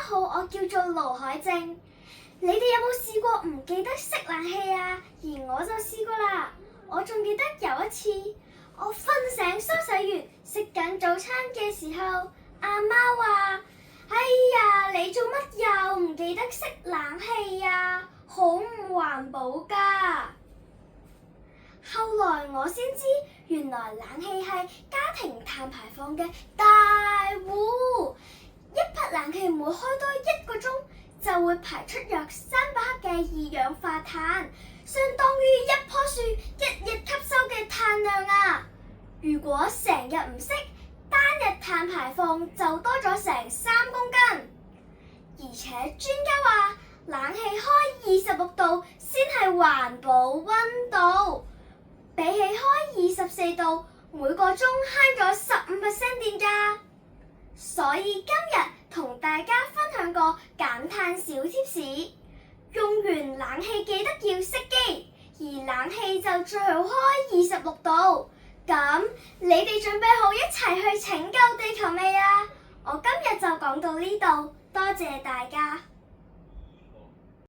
好，我叫做盧海靜。你哋有冇試過唔記得熄冷氣啊？而我就試過啦。我仲記得有一次，我瞓醒梳洗完食緊早餐嘅時候，阿媽話：哎呀，你做乜又唔記得熄冷氣啊？好唔環保㗎！後來我先知，原來冷氣係家庭碳排放嘅大戶。一匹冷氣每開多1個鐘，就會排出約300克嘅二氧化碳，相當於一棵樹1日吸收嘅碳量啊！如果成日唔熄，單日碳排放就多咗成3公斤。而且專家話，冷氣開26度先係環保溫度，比起開24度，每個鐘慳咗15% 電㗎。所以今日同大家分享個減碳小貼士，用完冷氣記得要熄機，而冷氣就最好開26度。咁你哋準備好一齊去拯救地球未啊？我今日就講到呢度，多謝大家。